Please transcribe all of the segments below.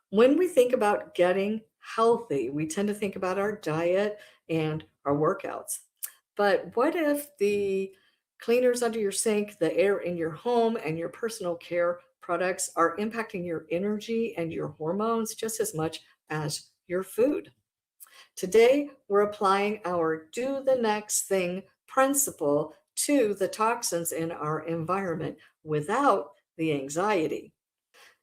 When we think about getting healthy, we tend to think about our diet and our workouts. But what if the cleaners under your sink, the air in your home, and your personal care products are impacting your energy and your hormones just as much as your food? Today, we're applying our do the next thing principle to the toxins in our environment without the anxiety.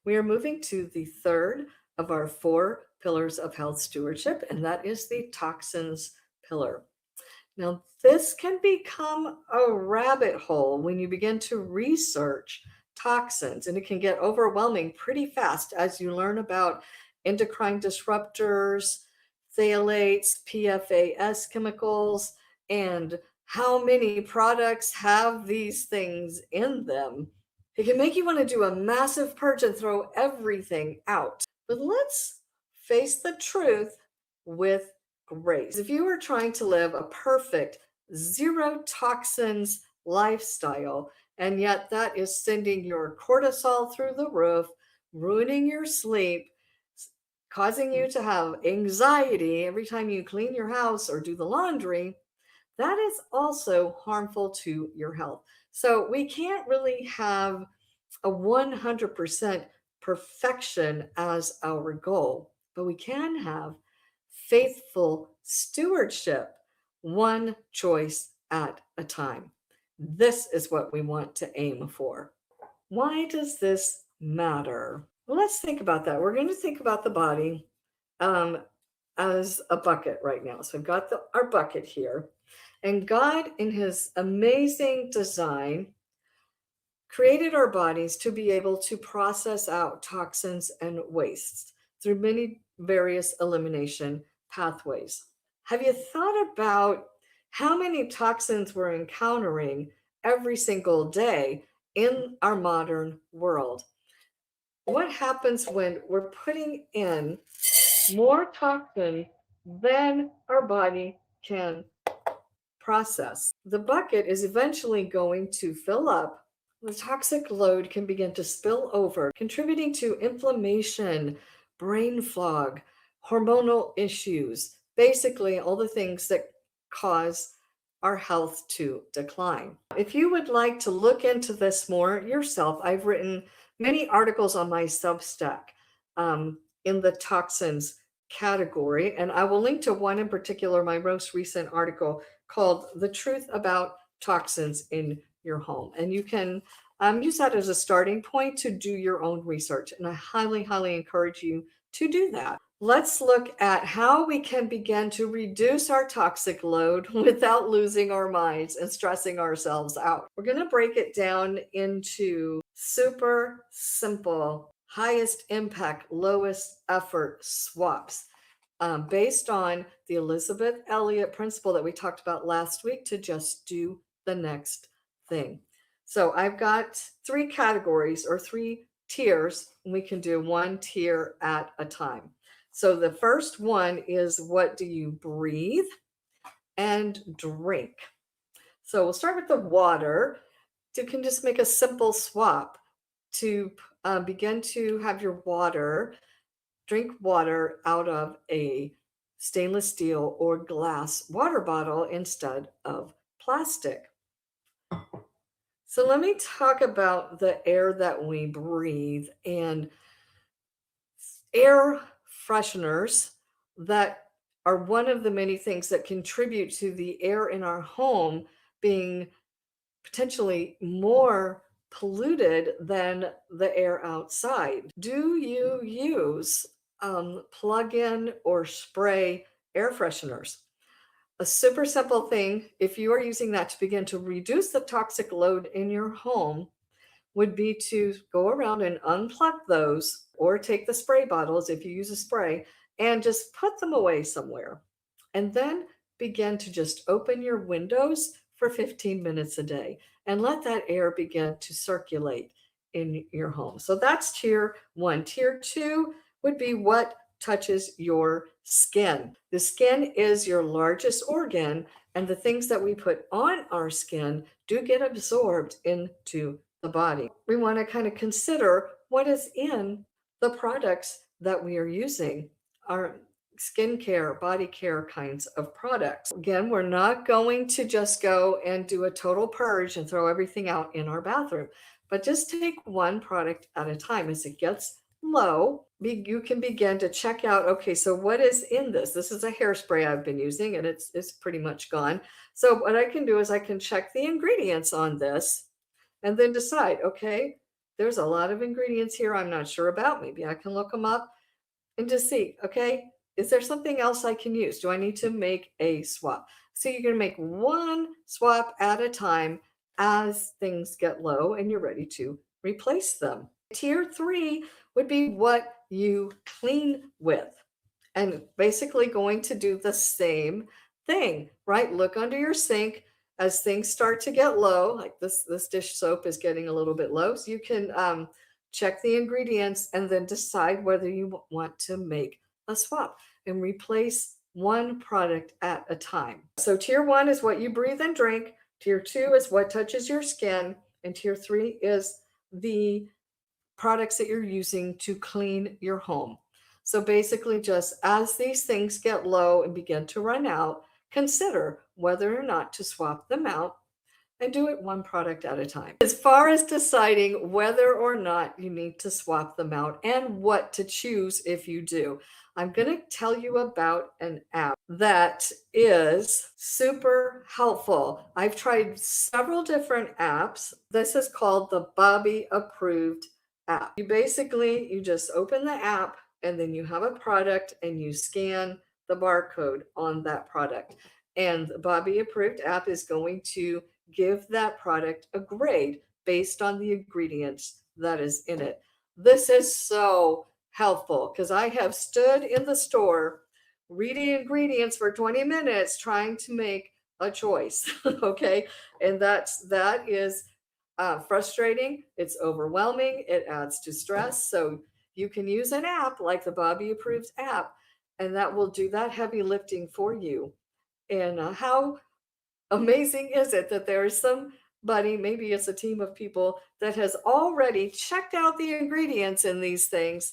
We are moving to the third of our four pillars of health stewardship, and that is the toxins pillar. Now, this can become a rabbit hole when you begin to research toxins, and it can get overwhelming pretty fast as you learn about endocrine disruptors, phthalates, PFAS chemicals, and how many products have these things in them. It can make you want to do a massive purge and throw everything out. But let's face the truth with grace. If you are trying to live a perfect zero toxins lifestyle, and yet that is sending your cortisol through the roof, ruining your sleep, causing you to have anxiety every time you clean your house or do the laundry, that is also harmful to your health. So we can't really have a 100% perfection as our goal, but we can have faithful stewardship, one choice at a time. This is what we want to aim for. Why does this matter? Well, let's think about that. We're going to think about the body um, as a bucket right now. So I've got our bucket here. And God, in his amazing design, created our bodies to be able to process out toxins and wastes through many various elimination pathways. Have you thought about how many toxins we're encountering every single day in our modern world? What happens when we're putting in more toxin than our body can process? The bucket is eventually going to fill up. The toxic load can begin to spill over, contributing to inflammation, brain fog, hormonal issues, basically all the things that cause our health to decline. If you would like to look into this more yourself, I've written many articles on my Substack in the toxins category, and I will link to one in particular, my most recent article called The Truth About Toxins in Your Home. And you can use that as a starting point to do your own research. And I highly, highly encourage you to do that. Let's look at how we can begin to reduce our toxic load without losing our minds and stressing ourselves out. We're going to break it down into super simple, highest impact, lowest effort swaps based on the Elizabeth Elliot principle that we talked about last week to just do the next thing. So I've got three categories or three tiers. We can do one tier at a time. So the first one is, what do you breathe and drink? So we'll start with the water. You can just make a simple swap to begin to have your water, drink water out of a stainless steel or glass water bottle instead of plastic. So let me talk about the air that we breathe and air fresheners that are one of the many things that contribute to the air in our home being potentially more polluted than the air outside. Do you use plug in or spray air fresheners? A super simple thing, if you are using that to begin to reduce the toxic load in your home, would be to go around and unplug those or take the spray bottles if you use a spray and just put them away somewhere. And then begin to just open your windows for 15 minutes a day and let that air begin to circulate in your home. So that's tier one. Tier two would be what touches your skin. The skin is your largest organ, and the things that we put on our skin do get absorbed into the body. We want to kind of consider what is in the products that we are using are skincare, body care kinds of products. Again, we're not going to just go and do a total purge and throw everything out in our bathroom, but just take one product at a time. As it gets low, you can begin to check out, okay, so what is in this? This is a hairspray I've been using and it's pretty much gone. So what I can do is I can check the ingredients on this and then decide, okay, there's a lot of ingredients here I'm not sure about. Maybe I can look them up and just see, okay, is there something else I can use? Do I need to make a swap? So you're going to make one swap at a time as things get low and you're ready to replace them. Tier 3 would be what you clean with, and basically going to do the same thing, right? Look under your sink as things start to get low, like this dish soap is getting a little bit low. So you can check the ingredients and then decide whether you want to make a swap and replace one product at a time. So tier 1 is what you breathe and drink. Tier 2 is what touches your skin. And tier 3 is the products that you're using to clean your home. So basically, just as these things get low and begin to run out, consider whether or not to swap them out and do it one product at a time. As far as deciding whether or not you need to swap them out and what to choose if you do, I'm going to tell you about an app that is super helpful. I've tried several different apps. This is called the Bobby Approved app. You just open the app and then you have a product and you scan the barcode on that product. And the Bobby Approved app is going to give that product a grade based on the ingredients that is in it. This is so helpful because I have stood in the store reading ingredients for 20 minutes trying to make a choice. Okay. And that is frustrating. It's overwhelming. It adds to stress. So you can use an app like the Bobby Approved app, and that will do that heavy lifting for you. And how amazing is it that there is somebody, maybe it's a team of people, that has already checked out the ingredients in these things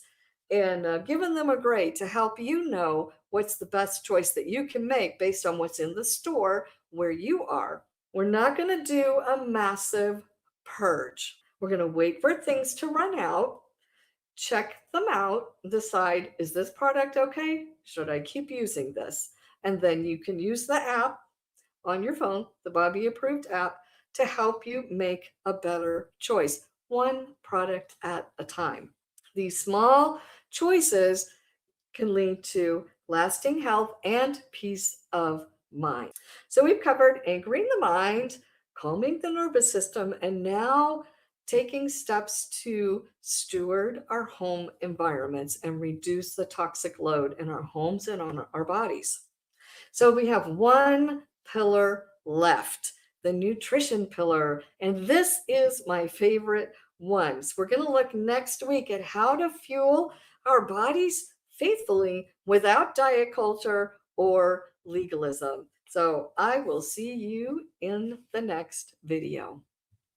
and given them a grade to help you know what's the best choice that you can make based on what's in the store where you are. We're not going to do a massive purge. We're going to wait for things to run out, check them out, decide, is this product okay? Should I keep using this? And then you can use the app on your phone, the Bobby Approved app, to help you make a better choice, one product at a time. These small choices can lead to lasting health and peace of mind. So we've covered anchoring the mind, calming the nervous system, and now taking steps to steward our home environments and reduce the toxic load in our homes and on our bodies. So we have one pillar left, the nutrition pillar. And this is my favorite one. So we're going to look next week at how to fuel our bodies faithfully without diet culture or legalism. So I will see you in the next video.